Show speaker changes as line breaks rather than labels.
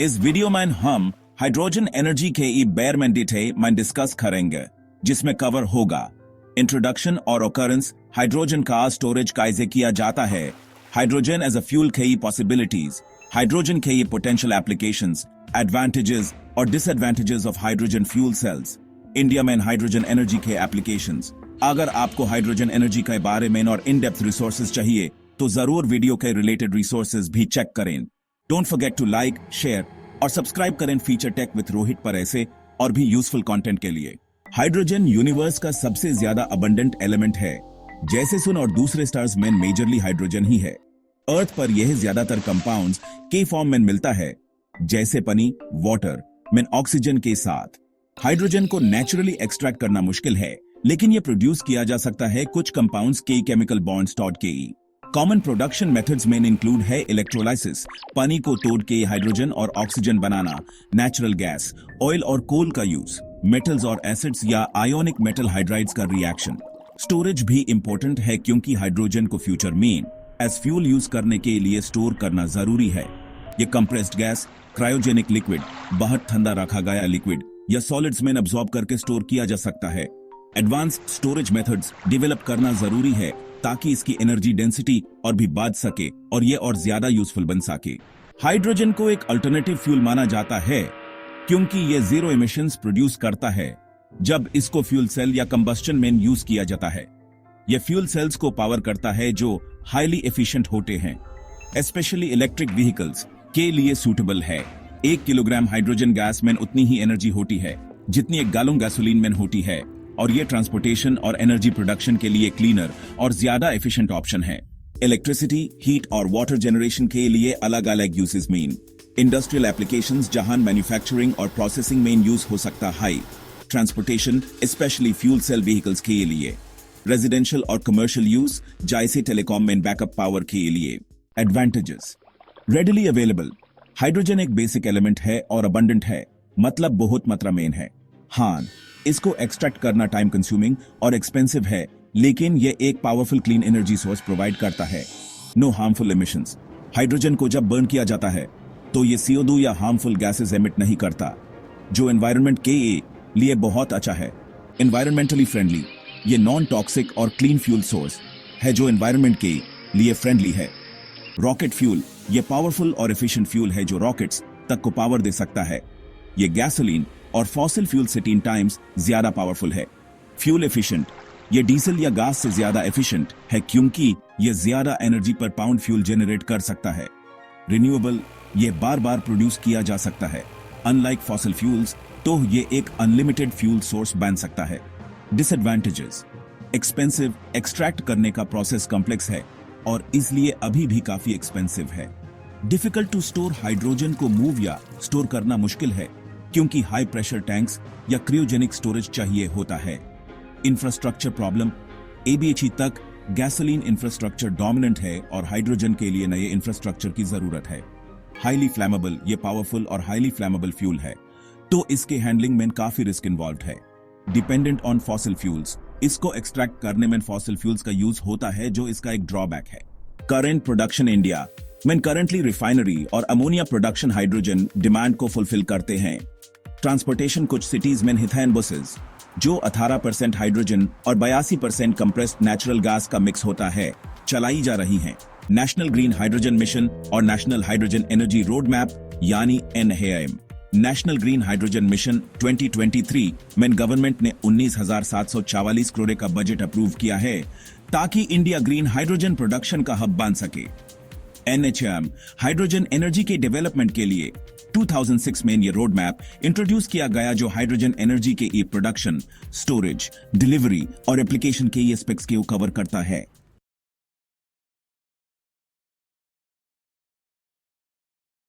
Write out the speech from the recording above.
इस वीडियो में हम हाइड्रोजन एनर्जी के ई बेर में डिटेल में डिस्कस करेंगे, जिसमें कवर होगा इंट्रोडक्शन और ऑकरेंस, हाइड्रोजन का स्टोरेज कैसे किया जाता है, हाइड्रोजन एज अ फ्यूल के ई पॉसिबिलिटीज, हाइड्रोजन के ई पोटेंशियल एप्लीकेशंस, एडवांटेजेस और disadvantages of hydrogen fuel cells, India में हाइड्रोजन एनर्जी के एप्लीकेशंस। अगर आपको हाइड्रोजन एनर्जी के बारे में और इन डेप्थ रिसोर्सेज चाहिए तो जरूर वीडियो के रिलेटेड रिसोर्सेज भी चेक करें। Don't forget to like, share और सब्सक्राइब करें फीचर टेक विद रोहित पर ऐसे और भी यूजफुल कंटेंट के लिए। हाइड्रोजन यूनिवर्स का सबसे ज्यादा अबंडेंट एलिमेंट है। जैसे सन और दूसरे स्टार्स में मेजरली हाइड्रोजन ही है। अर्थ पर यह ज्यादातर कंपाउंड्स के फॉर्म में मिलता है, जैसे पानी, वाटर में ऑक्सीजन के साथ। हाइड्रोजन को नेचुरली एक्सट्रैक्ट करना मुश्किल है, लेकिन यह प्रोड्यूस किया जा सकता है कुछ कंपाउंड्स के केमिकल बॉन्ड्स तोड़ के। कॉमन प्रोडक्शन मेथड्स में इंक्लूड है इलेक्ट्रोलाइसिस, पानी को तोड़ के हाइड्रोजन और ऑक्सीजन बनाना, नेचुरल गैस, ऑयल और कोल का यूज, मेटल्स और एसिड्स या आयोनिक मेटल हाइड्राइड्स का रिएक्शन। स्टोरेज भी इंपॉर्टेंट है क्योंकि हाइड्रोजन को फ्यूचर में एज फ्यूल यूज करने के लिए स्टोर करना जरूरी है। ये कंप्रेस्ड गैस, क्रायोजेनिक लिक्विड, बाहर ठंडा रखा गया लिक्विड या सॉलिड्स में अब्सॉर्ब करके स्टोर किया जा सकता है। एडवांस्ड स्टोरेज मेथड्स डेवलप करना जरूरी है ताकि इसकी एनर्जी डेंसिटी और भी बढ़ सके और ये और ज्यादा यूजफुल बन सके। हाइड्रोजन को एक अल्टरनेटिव फ्यूल माना जाता है क्योंकि ये जीरो इमिशंस प्रोड्यूस करता है जब इसको फ्यूल सेल या कंबस्टन में यूज किया जाता है। ये फ्यूल सेल्स को पावर करता है जो हाईली एफिशिएंट होते हैं, स्पेशली इलेक्ट्रिक व्हीकल्स के लिए सूटेबल है। 1 किलोग्राम हाइड्रोजन गैस में उतनी ही एनर्जी होती है जितनी 1 गैलन गैसोलीन में होती है, और ये ट्रांसपोर्टेशन और एनर्जी प्रोडक्शन के लिए क्लीनर और ज्यादा एफिशिएंट ऑप्शन है। इलेक्ट्रिसिटी, हीट और वाटर जनरेशन के लिए अलग अलग यूजेस में, इंडस्ट्रियल एप्लीकेशंस जहां मैन्युफैक्चरिंग और प्रोसेसिंग में यूज हो सकता है, transportation specially fuel cell vehicles के लिए, रेजिडेंशियल और कमर्शियल यूज जैसे टेलीकॉम में बैकअप पावर के लिए। एडवांटेजेस, रेडिली अवेलेबल, हाइड्रोजन एक बेसिक एलिमेंट है और अबंडेंट है, मतलब बहुत मात्रा में है। हाँ, इसको एक्सट्रैक्ट करना टाइम कंज्यूमिंग और एक्सपेंसिव है, लेकिन ये एक powerful clean energy source provide करता है। नो हार्मफुल एमिशंस, हाइड्रोजन को जब बर्न किया जाता है तो ये CO2 या हार्मफुल गैसेस एमिट नहीं करता, जो एनवायरनमेंट के लिए बहुत अच्छा है। एनवायरमेंटली फ्रेंडली, ये नॉन टॉक्सिक और क्लीन फ्यूल सोर्स है जो एनवायरनमेंट के लिए फ्रेंडली है। रॉकेट फ्यूल, ये पावरफुल और एफिशिएंट फ्यूल है जो रॉकेट्स तक को पावर दे सकता है। ये गैसोलीन और फॉसिल फ्यूल से 3 टाइम्स ज्यादा पावरफुल है। फ्यूल एफिशिएंट, ये डीजल या गैस से ज्यादा एफिशिएंट है क्योंकि ये ज्यादा एनर्जी पर पाउंड फ्यूल जनरेट कर सकता है। रिन्यूएबल, ये बार बार प्रोड्यूस किया जा सकता है। अनलाइक फॉसिल फ्यूल्स, तो ये एक अनलिमिटेड फ्यूल सोर्स बन सकता है। डिसएडवांटेजेस, एक्सपेंसिव, एक्सट्रैक्ट करने का प्रोसेस कॉम्प्लेक्स है और इसलिए अभी भी काफी एक्सपेंसिव है। डिफिकल्ट टू स्टोर, हाइड्रोजन को मूव या स्टोर करना मुश्किल है क्योंकि हाई प्रेशर टैंक्स या क्रियोजेनिक स्टोरेज चाहिए होता है। इंफ्रास्ट्रक्चर प्रॉब्लम, ABHE तक गैसोलीन इंफ्रास्ट्रक्चर डोमिनेंट है और हाइड्रोजन के लिए नए इंफ्रास्ट्रक्चर की जरूरत है। हाईली फ्लैमेबल, ये पावरफुल और हाईली फ्लैमेबल फ्यूल है, तो इसके हैंडलिंग में काफी रिस्क इन्वॉल्व है। डिपेंडेंट ऑन फॉसिल फ्यूल्स, इसको एक्सट्रैक्ट करने में फॉसिल फ्यूल्स का यूज होता है जो इसका एक ड्रॉबैक है। करेंट प्रोडक्शन, इंडिया में करंटली रिफाइनरी और अमोनिया प्रोडक्शन हाइड्रोजन डिमांड को फुलफिल करते हैं। ट्रांसपोर्टेशन, कुछ सिटीज में हिथाइन बसेस जो 18% हाइड्रोजन और 82% कंप्रेस्ड नेचुरल गैस का मिक्स होता है चलाई जा रही हैं। नेशनल ग्रीन हाइड्रोजन मिशन और national hydrogen energy road map यानी NHAM, national green hydrogen mission 2023 में गवर्नमेंट ने 19,744 करोड़ का बजट अप्रूव किया है ताकि इंडिया ग्रीन हाइड्रोजन प्रोडक्शन का हब बन सके। NHAM हाइड्रोजन एनर्जी के डेवलपमेंट के लिए 2006 में ये रोड मैप इंट्रोड्यूस किया गया जो हाइड्रोजन एनर्जी के ई प्रोडक्शन, स्टोरेज, डिलीवरी और एप्लीकेशन के ये एस्पेक्ट्स को कवर करता है।